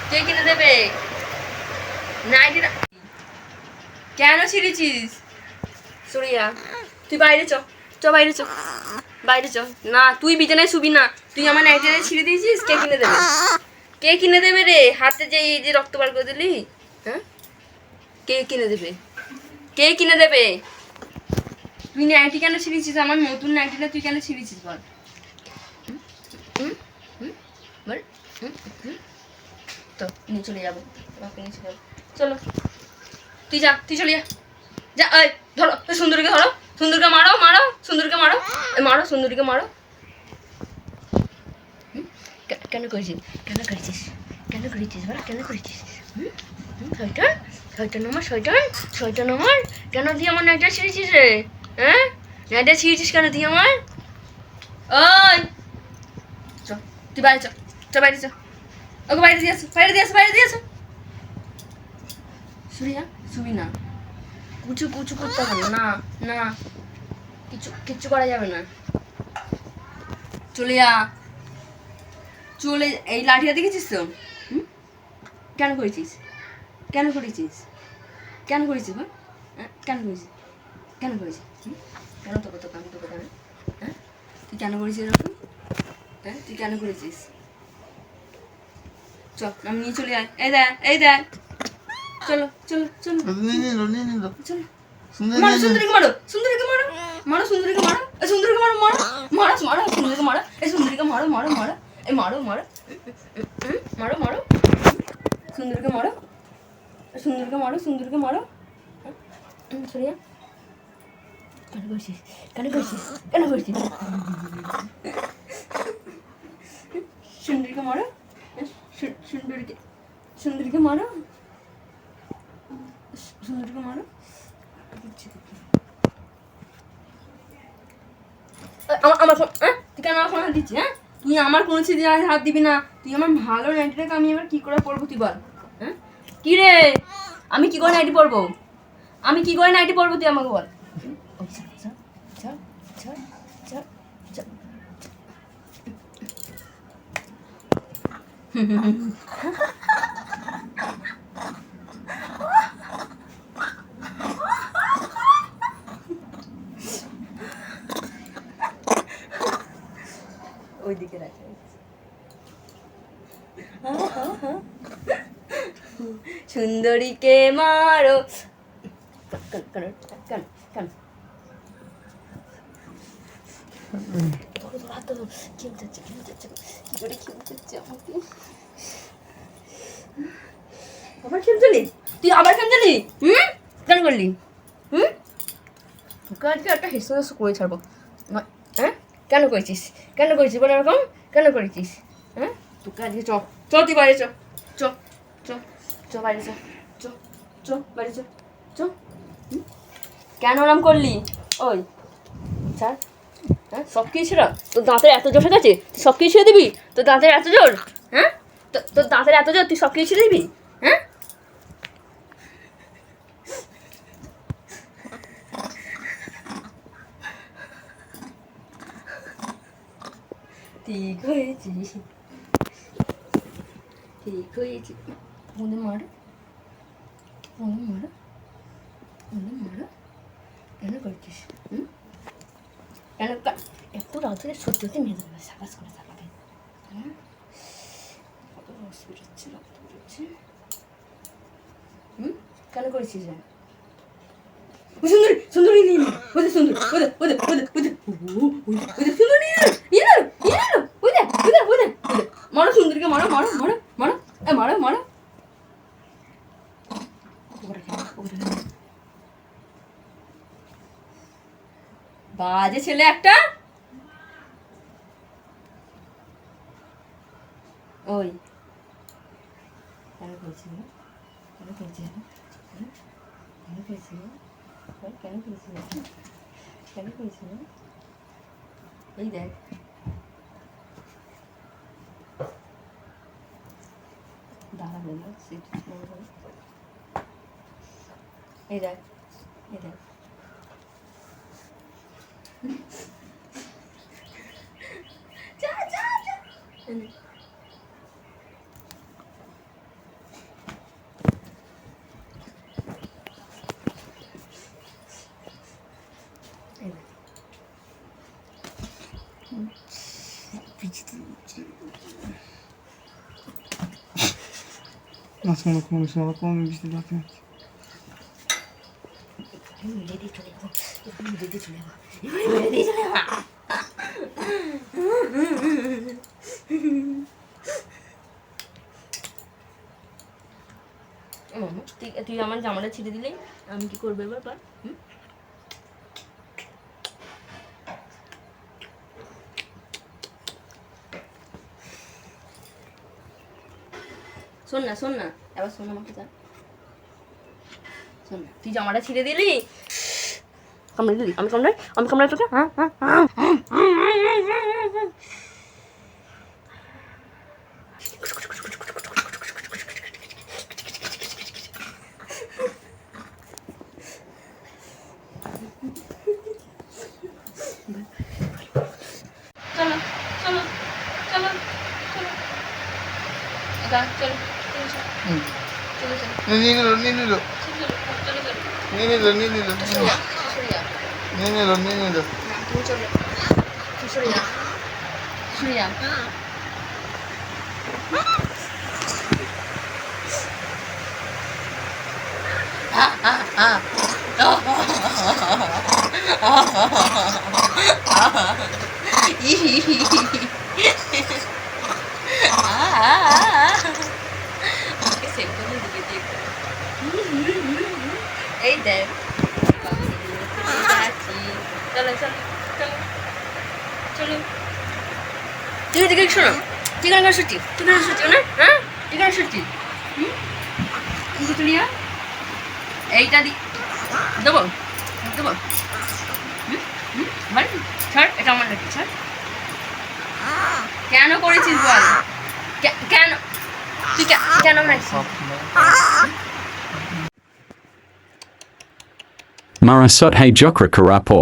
কে কিনে দেবে? নাইটিটা কেন ছিঁড়েছিস? সরিয়া, তুই বাইরে চ, বাইরে চ, বাইরে চ। না, তুই বিছানায় শুবি না। তুই আমার নাইটিটা ছিঁড়ে দিয়েছিস। কে কিনে দেবে? কে কিনে দেবে রে? হাতে যে এই যে রক্ত বার করে দিলি, হ্যাঁ? কে কিনে দেবে? কে কিনে দেবে? তুই নাইটি কেন ছিঁড়েছিস? আমার নতুন নাইটিটা তুই কেন ছিঁড়েছিস বল? বল। তো নিয়ে চলে যাবো, তোমাকে নিয়ে চলে যাবো। চলো, তুই যা, তুই চলে যা, যা। এই ধরো, সুন্দরীকে ধরো, সুন্দরীকে মারো, মারো সুন্দরীকে মারো, মারো সুন্দরীকে মারো। কেন করেছিস? কেন করেছিস? কেন করেছিস বল? কেন করেছিস? শয়তান, শয়তান আমার, শয়তান, শয়তান আমার। কেন তুই আমার নাইটা ছিঁড়েছিস রে? হ্যাঁ, নাইটা ছিঁড়েছিস কেন তুই আমার? ওই চ, তুই বাইরে চ, বাইরে চ। ওকে বাইরে দিয়ে আসো, বাইরে দিয়ে আসো, বাইরে দিয়ে আসো। শুনিয়া শুবি না, কুচু কুচু করতে হবে না। না, কিচ্ছু করা যাবে না। চলে যা, চলে। এই লাঠিটা দেখেছিস তো? কেন করেছিস? কেন করেছিস? কেন করেছিস বল? কেন করেছিস? কেন করেছিস? কেন তোকে তোকে আমি তোকে কেন? হ্যাঁ, তুই কেন করেছিস এরকম? হ্যাঁ, তুই কেন করেছিস? চল, আমি নিয়ে চলে আয়। এই দেখ, এই দেখ। চলো চলো চলো চলো। মারো সুন্দরীকে, মারো সুন্দরীকে, মারো মারো সুন্দরীকে, মারো সুন্দরীকে, মারো মারো মারো মারো সুন্দরীকে, মারো এই সুন্দরীকে, মারো মারো মারো এই মারো মারো মারো মারো সুন্দরীকে, মারো সুন্দরীকে, মারো সুন্দরীকে, মারো। সরিয়া, কেন করছিস? কেন করছিস? কেন করছিস? সুন্দরীকে মারো, সুন্দরীকে, সুন্দরীকে মারো, সুন্দরীকে মারো। আমার ফোন, হ্যাঁ তুই কেন আমার ফোন হাত দিচ্ছিস? হ্যাঁ, তুই আমার কোনো চিজে হাত দিবি না। তুই আমার ভালো নাইটিটাকে আমি এবার কী করে পরবো তুই বল? হ্যাঁ, কী রে, আমি কী করে নাইটি পরবো? আমি কী করে নাইটি পরবো তুই আমাকে বল? ওইদিকে রাখা সুন্দরীকে মারো। কেন কেন কেন আবার খেলছিলি? তুই আবার খেলছিলি? কেন করলি? তোকে আজকে একটা হেসে হেসে করে ছাড়বো। হ্যাঁ, কেন করেছিস? কেন করেছিস বলে এরকম? কেন করেছিস? হ্যাঁ, তোকে আজকে চ, তুই বাইরে চ, চ চ চ বাইরে চ, চ চ বাইরে চ, চ। কেন ওরম করলি? ওই ছাড়। হ্যাঁ, সব কিছু ছিঁড়া? তোর দাঁতের এত জোর আছে, তুই সব কিছু ছিঁড়ে দিবি? তোর দাঁতের এত জোর? হ্যাঁ, তোর দাঁতের এত জোর, তুই সব কিছু ছিঁড়ে দিবি? হ্যাঁ, ঠিক হয়েছি, ঠিক হয়েছি। মনে মারো, মনে মারো, মনে মারো। কেন করছিস? কেন এত রাত হলে সত্যি সত্যি মেয়ে দেবে সাবাস করে সাবাতে? হ্যাঁ, কত রস বেরোচ্ছে, রক্ত বেরোচ্ছে। কেন করেছিস? সুন্দরী, সুন্দরী নিয়ে নে, ওদের সুন্দর, ওদের ওদের ওদের ওদের ওদের সুন্দর নিয়ে নে, নিয়ে নে, নিয়ে নে, ওদের ওদের ওদের ওদের। মারো সুন্দরীকে, মারো মারো মারো মারো মারো মারো। বাজে ছেলে একটা। ওই কেন করেছিল? কেন করেছিল? কেন করেছিল? কেন করেছিল? কেন করেছিল? এই দেখ, দাঁড়াবে না, এই দেখ, এই দেখ। যা যা যা। Aslında konuşma bak olmamıştı zaten. Öyle değil çöle bak. Öyle değil çöle bak. Öyle değil çöle bak. তুই আমার জামাটা ছিঁড়ে দিলেই আমি কি করবো এবার বল? শোন না এবার শোন আমাকে যা শোন না তুই জামাটা ছিঁড়ে দিলি কামড়ে দিলি আমি কামড়াই তোকে হ্যাঁ চলো চলো চলো চলো চলো চলো চলো চলো Ninilo. চলো Ninilo. তুমি চলো সরে যা আমাকে সেভ করে দিকে দেখ এই দেখ চলো চলো চলো চলো ঠিক আছে ঠিক শোনো ঠিকানা সত্যি না হ্যাঁ ঠিকানা সত্যি তুলিয়া এইটা দেবো ছাড় এটা আমার নাকি ছাড় কেন করেছিস বল কেন তুই কেন রাখছিস Marasot hey Jokra Karapo.